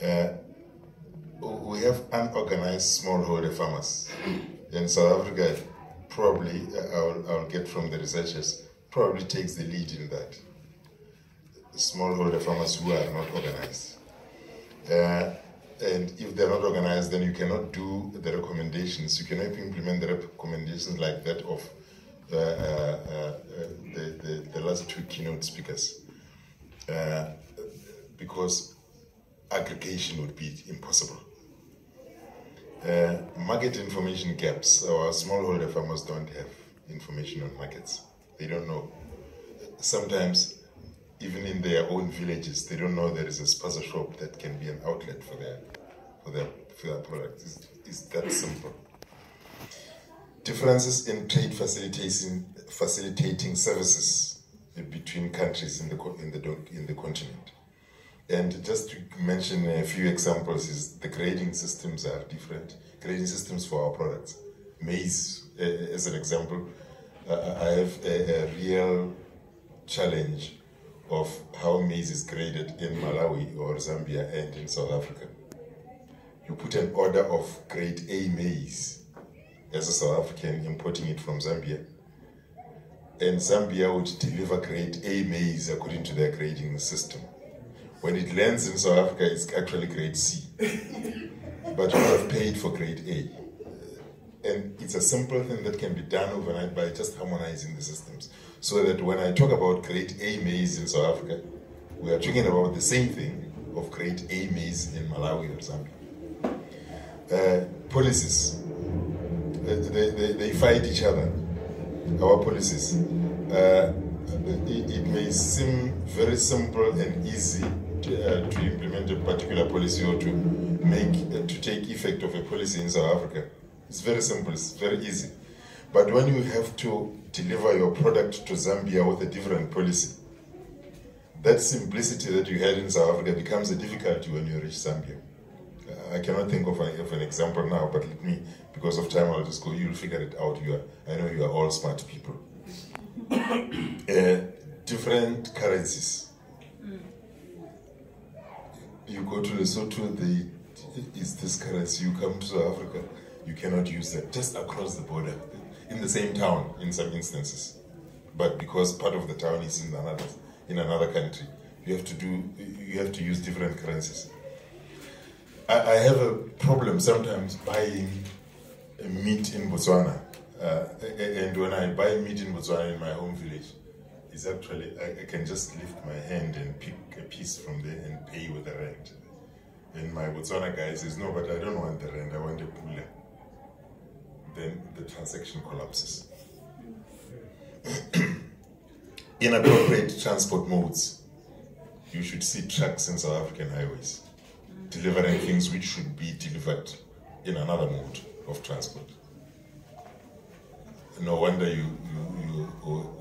We have unorganized smallholder farmers. In South Africa, probably, I'll get from the researchers, probably takes the lead in that. Smallholder farmers who are not organized. And if they're not organized, then you cannot do the recommendations. You cannot implement the recommendations like that of the last two keynote speakers, because aggregation would be impossible. Market information gaps. Our smallholder farmers don't have information on markets. They don't know. Sometimes, even in their own villages, they don't know there is a spaza shop that can be an outlet for their products. It's that simple. Differences in trade facilitating services between countries in the continent. And just to mention a few examples, is the grading systems are different. Grading systems for our products. Maize, as an example, I have a real challenge of how maize is graded in Malawi or Zambia and in South Africa. You put an order of grade A maize as a South African importing it from Zambia, and Zambia would deliver grade A maize according to their grading system. When it lands in South Africa, it's actually grade C. But we have paid for grade A. And it's a simple thing that can be done overnight by just harmonizing the systems. So that when I talk about grade A maize in South Africa, we are talking about the same thing of grade A maize in Malawi or Zambia. Policies. They fight each other. Our policies. It may seem very simple and easy to implement a particular policy or to take effect of a policy in South Africa. It's very simple, it's very easy. But when you have to deliver your product to Zambia with a different policy, that simplicity that you had in South Africa becomes a difficulty when you reach Zambia. I cannot think of an example now, but let me, because of time, I'll just go, you'll figure it out. I know you are all smart people. Different currencies. You go to Lesotho, it's this currency. You come to South Africa, you cannot use that. Just across the border, in the same town, in some instances. But because part of the town is in another country, you have to use different currencies. I have a problem sometimes buying meat in Botswana, and when I buy meat in Botswana in my home village, it's actually, I can just lift my hand and pick a piece from there and pay with the rand. And my Botswana guy says, no, but I don't want the rand, I want a pula. Then the transaction collapses. Inappropriate transport modes. You should see trucks in South African highways delivering things which should be delivered in another mode of transport. No wonder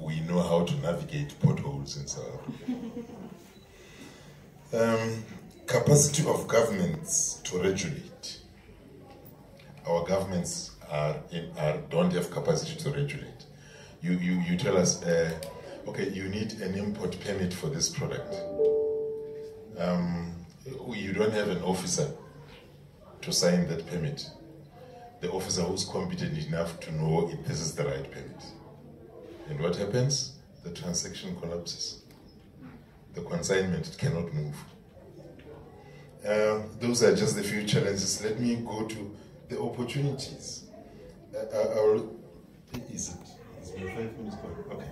we know how to navigate potholes in South Africa. Capacity of governments to regulate. Our governments don't have capacity to regulate. You tell us, okay, you need an import permit for this product. You don't have an officer to sign that permit. The officer who's competent enough to know if this is the right permit. And what happens? The transaction collapses. The consignment cannot move. Those are just a few challenges. Let me go to the opportunities. Is my 5 minutes gone? Okay.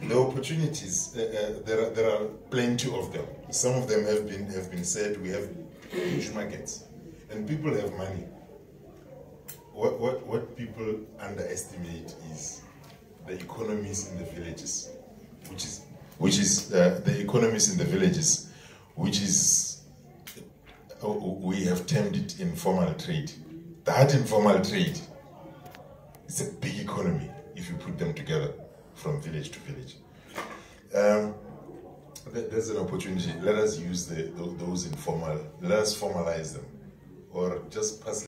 The opportunities, there are plenty of them. Some of them have been said. We have huge markets, and people have money. What people underestimate is the economies in the villages, which is the economies in the villages, which is we have termed it informal trade. That informal trade is a big economy if you put them together from village to village. There's an opportunity. Let us use those informal, let us formalize them, or just pass